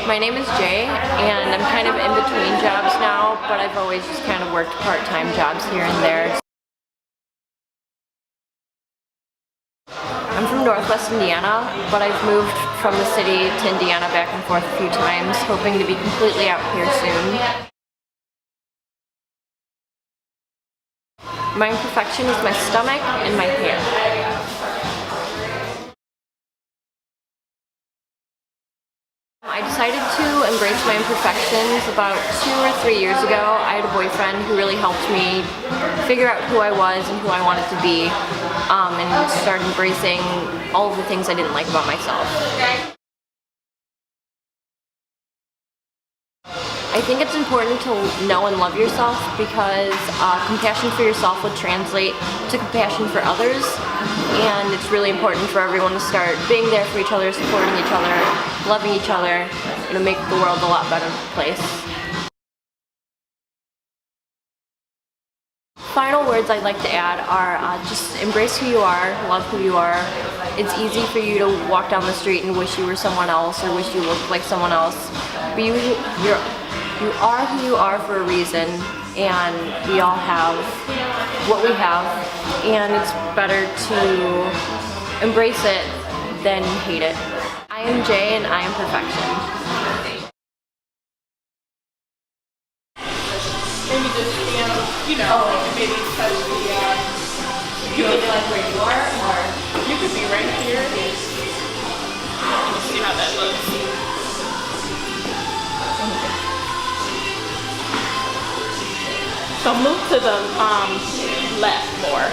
My name is Jay, and I'm kind of in between jobs now, but I've always just kind of worked part-time jobs here and there. I'm from Northwest Indiana, but I've moved from the city to Indiana back and forth a few times, hoping to be completely out here soon. My imperfection is my stomach and my hair. I decided to embrace my imperfections about 2 or 3 years ago. I had a boyfriend who really helped me figure out who I was and who I wanted to be, and start embracing all of the things I didn't like about myself. I think it's important to know and love yourself because compassion for yourself would translate to compassion for others, and it's really important for everyone to start being there for each other, supporting each other, loving each other, and to make the world a lot better place. Final words I'd like to add are just embrace who you are, love who you are. It's easy for you to walk down the street and wish you were someone else or wish you looked like someone else, but you are who you are for a reason, and we all have what we have, and it's better to embrace it than hate it. I am Jay, and I am perfection. Maybe just, maybe touch the, You mean like where you are, or? You could be right here. See how that looks. So move to the left more.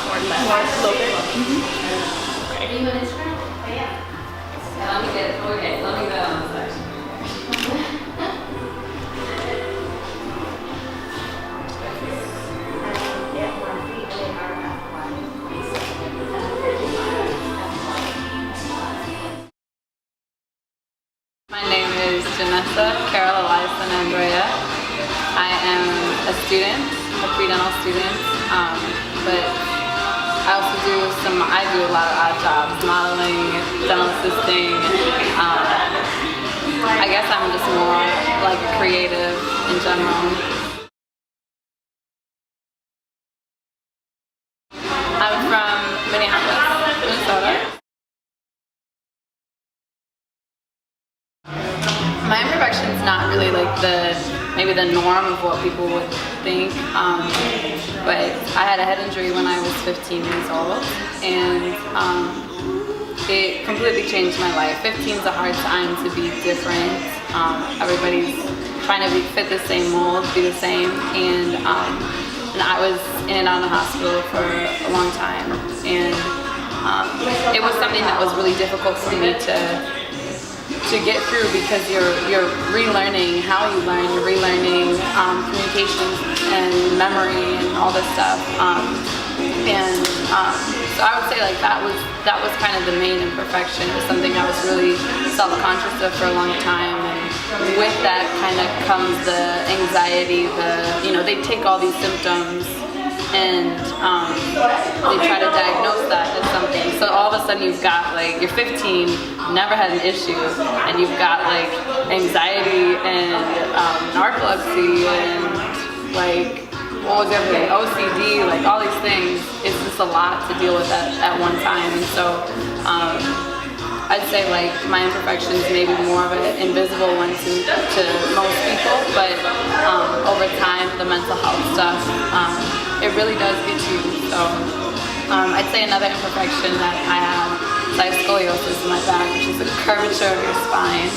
Or left. A little bit. Okay. Let me go on the side. My name is Jenessa, and Andrea. I am a student, a pre-dental student, but I also do a lot of odd jobs, modeling, dental assisting. I guess I'm just more like a creative in general. I'm from Minneapolis, Minnesota. My imperfection is not really like maybe the norm of what people would think, but I had a head injury when I was 15 years old, and it completely changed my life. 15 is a hard time to be different. Everybody's trying to fit the same mold, be the same, and I was in and out of the hospital for a long time, and it was something that was really difficult for me to get through, because you're relearning how you learn, you're relearning communication and memory and all this stuff, so I would say like that was kind of the main imperfection. It was something I was really self-conscious of for a long time, and with that kind of comes the anxiety. They take all these symptoms and they try to diagnose that as something. So all of a sudden you've got like, you're 15, never had an issue, and you've got like anxiety and narcolepsy and like, what was the other thing? OCD, like all these things. It's just a lot to deal with at one time. And so I'd say like my imperfections may be more of an invisible one to most people, but over time, the mental health stuff, it really does get you. So I'd say another imperfection that I have is I have scoliosis in my back, which is the curvature of your spine.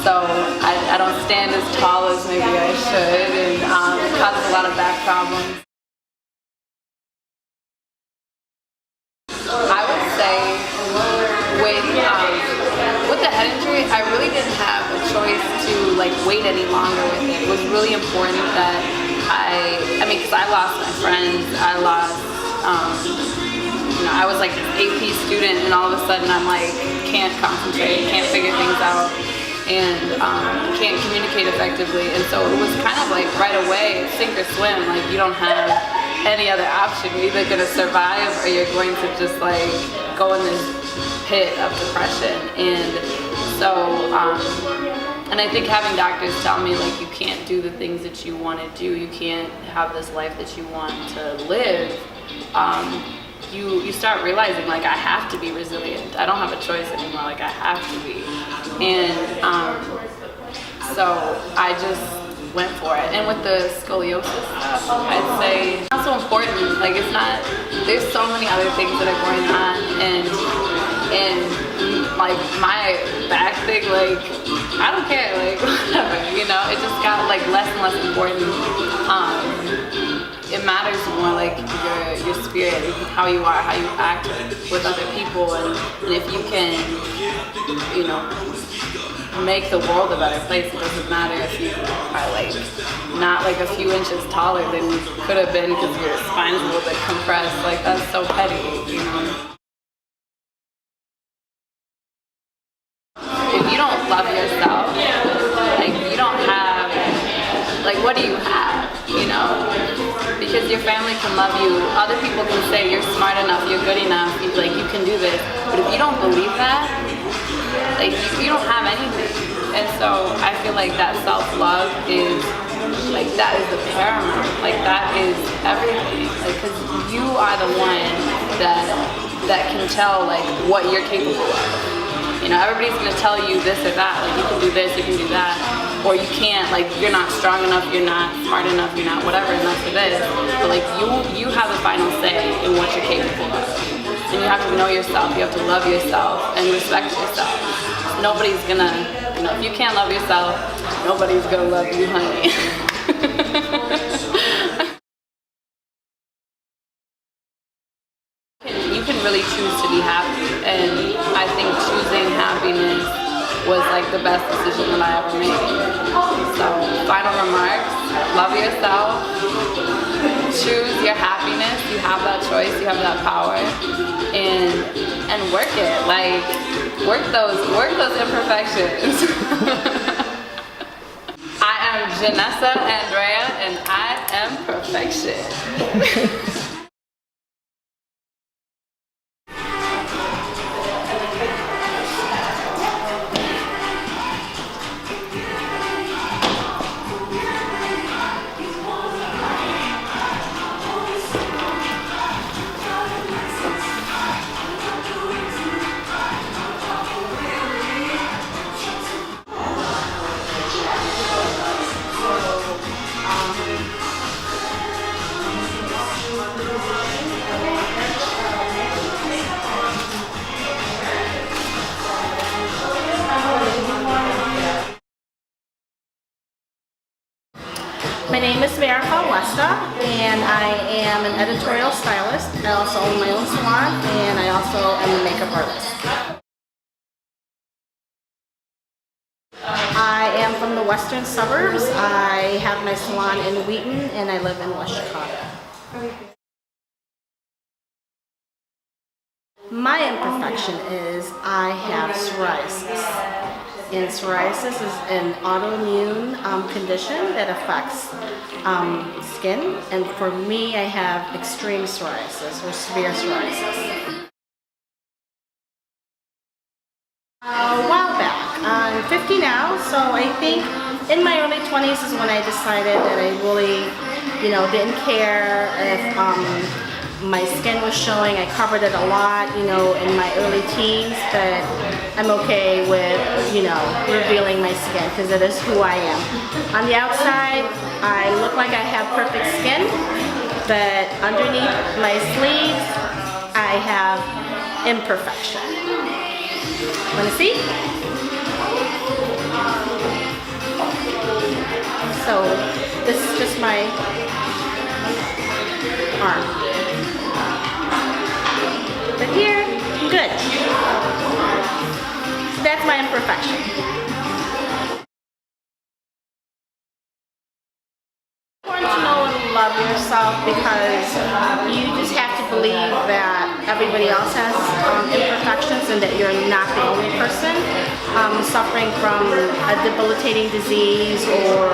So I don't stand as tall as maybe I should, and it causes a lot of back problems. I would say with the head injury, I really didn't have a choice to like wait any longer with it. It was really important that because I lost my friends, I lost, I was like an AP student, and all of a sudden I'm like, can't concentrate, can't figure things out, and can't communicate effectively. And so it was kind of like right away, sink or swim. Like you don't have any other option. You're either gonna survive or you're going to just like go in this pit of depression. And so, and I think having doctors tell me like you can't do the things that you want to do, you can't have this life that you want to live, you start realizing like I have to be resilient. I don't have a choice anymore, like I have to be. And so I just went for it. And with the scoliosis stuff, I'd say it's not so important. Like it's not, there's so many other things that are going on, and like my back thing, like I don't care, like whatever, you know, it just got like less and less important. It matters more like your spirit, how you are, how you act with other people, and if you can, you know, make the world a better place. It doesn't matter if you are like not like a few inches taller than you could have been because your spine's a little bit compressed. Like that's so petty, you know. If you don't love yourself, like you don't have, like what do you have, you know? Because your family can love you, other people can say you're smart enough, you're good enough, like you can do this, but if you don't believe that, like you don't have anything. And so I feel like that self-love is, like that is the paramount, like that is everything, like because you are the one that can tell like what you're capable of. You know, everybody's gonna tell you this or that, like you can do this, you can do that, or you can't, like you're not strong enough, you're not smart enough, you're not whatever enough for this. But like you have the final say in what you're capable of. And you have to know yourself, you have to love yourself and respect yourself. Nobody's gonna, you know, if you can't love yourself, nobody's gonna love you, honey. You can really choose to be happy, and I think choosing happiness was like the best decision that I ever made. So, final remarks, love yourself, choose your happiness, you have that choice, you have that power, and work it, like work those imperfections. I am Jenessa Andrea, and I am perfection. My name is and I am an editorial stylist. I also own my own salon, and I also am a makeup artist. I am from the western suburbs. I have my salon in Wheaton, and I live in West Chicago. My imperfection is I have psoriasis. And psoriasis is an autoimmune condition that affects skin. And for me, I have extreme psoriasis or severe psoriasis. A while back, I'm 50 now, so I think in my early 20s is when I decided that I really, didn't care if my skin was showing. I covered it a lot, in my early teens, but I'm okay with, revealing my skin because it is who I am. On the outside, I look like I have perfect skin, but underneath my sleeves, I have imperfection. Want to see? So this is just my arm. But here, good. So that's my imperfection. It's important to know and love yourself because you just have to believe that everybody else has imperfections and that you're not the only person suffering from a debilitating disease or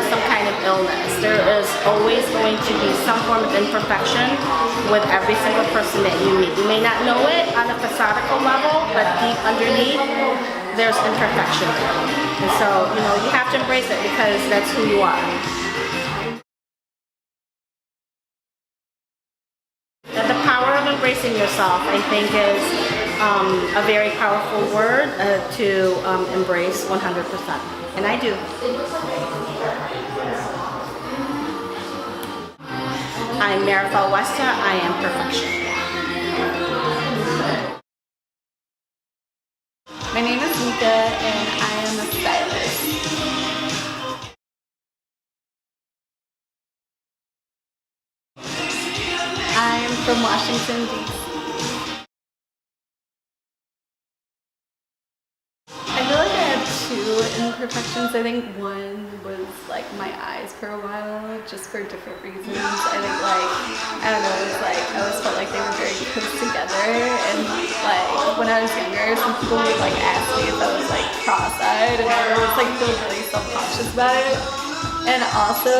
some kind of illness. There is always going to be some form of imperfection with every single person that you meet. You may not know it on a facadical level, but deep underneath, there's imperfection. And so, you know, you have to embrace it because that's who you are. And the power of embracing yourself, I think, is a very powerful word to embrace 100%. And I do. I'm Marifel Westa. I am Perfection. My name is Mika and I am a stylist. I'm from Washington, D.C. I feel like I have two imperfections. I think one was like my eyes for a while, just for different reasons. I think like, I don't know, it was like, I always felt like they were very close together, and like when I was younger, some people would like ask me if I was like cross-eyed, and I would always like feel really self-conscious about it. And also,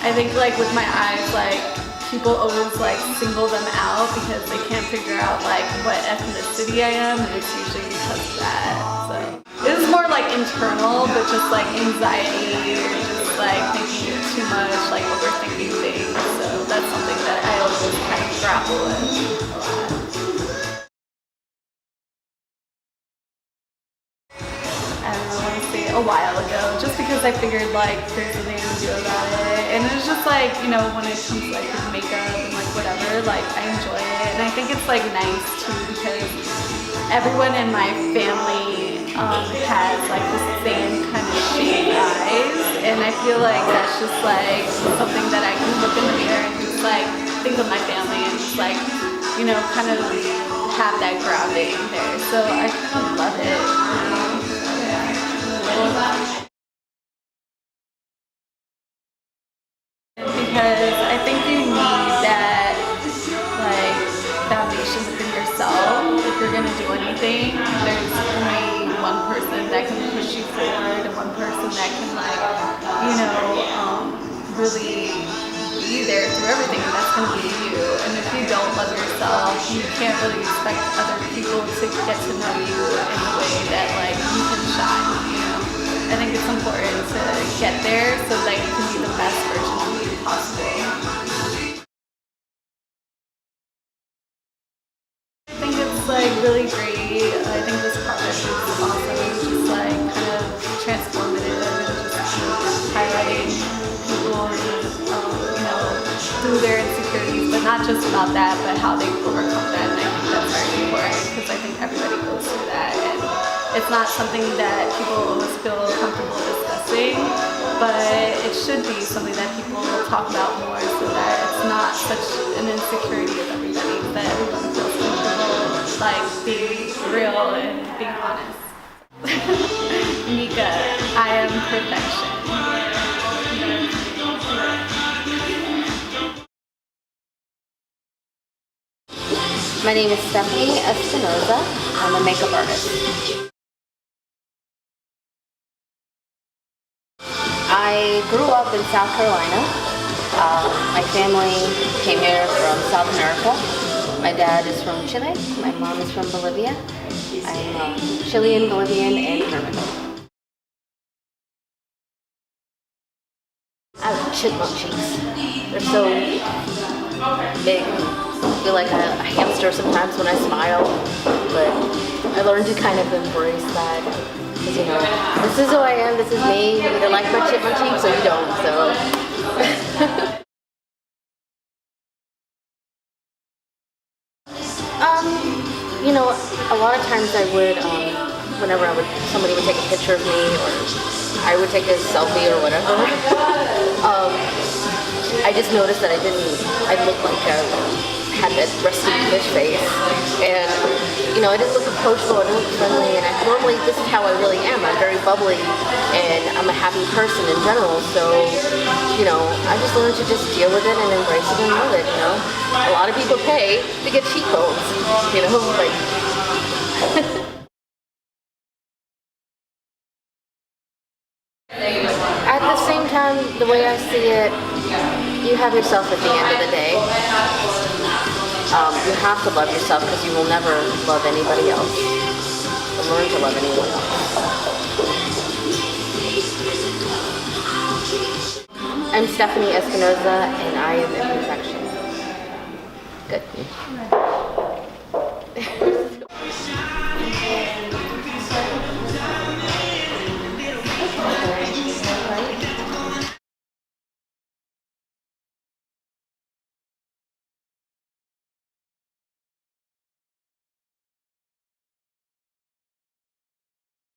I think like with my eyes, like people always like single them out because they can't figure out like what ethnicity I am, and it's usually because of that. So it was more like internal, but just like anxiety or just like thinking too much, like overthinking things. So that's something that I always kind of grapple with. I don't know, let me see, a while ago, just because I figured like there's nothing to do about it, and it's just like, you know, when it comes to like makeup and like whatever, like I enjoy it, and I think it's like nice too because everyone in my family has like the same kind of shaped eyes, and I feel like that's just like something that I can look in the mirror and just like think of my family and just like, you know, kind of have that grounding there. So I kind of love it. Because I think you need that like foundation within yourself if you're gonna do anything. There's only one person that can push you forward and one person that can like, you know, really be there through everything, and that's gonna be you. And if you don't love yourself, you can't really expect other people to get to know you in the way that like you can shine, you know. I think it's important to get there so that you can be the best version of you possible. I think it's like really great. I think this project is awesome. Just like kind of transformative and just highlighting people, you know, through their insecurities, but not just about that, but how they overcome that. And I think that's very important because I think everybody goes through that. And it's not something that people always feel comfortable discussing, but it should be something that people talk about more so that it's not such an insecurity of everybody, that everyone feels comfortable like being real and being honest. Mika, I am perfection. My name is Stephanie Espinoza. I'm a makeup artist. I grew up in South Carolina. My family came here from South America. My dad is from Chile. My mom is from Bolivia. I'm Chilean, Bolivian, and German. I have chipmunk cheeks. They're so big. I feel like a hamster sometimes when I smile, but I learned to kind of embrace that. Because, you know, this is who I am, this is me. You either like my chipmunk cheeks or you don't, so. You know, a lot of times I would, whenever somebody would take a picture of me, or I would take a selfie or whatever, I just noticed that I looked like had that rusty fish face, and you know, I didn't look approachable, I didn't look friendly, and normally this is how I really am. I'm very bubbly, and I'm a happy person in general, so, you know, I just learned to just deal with it and embrace it and love it, you know. A lot of people pay to get cheekbones, you know, like... At the same the way I see it, you have yourself at the end of the day. You have to love yourself because you will never love anybody else or learn to love anyone else. I'm Stephanie Espinoza, and I am Imperfection. Good.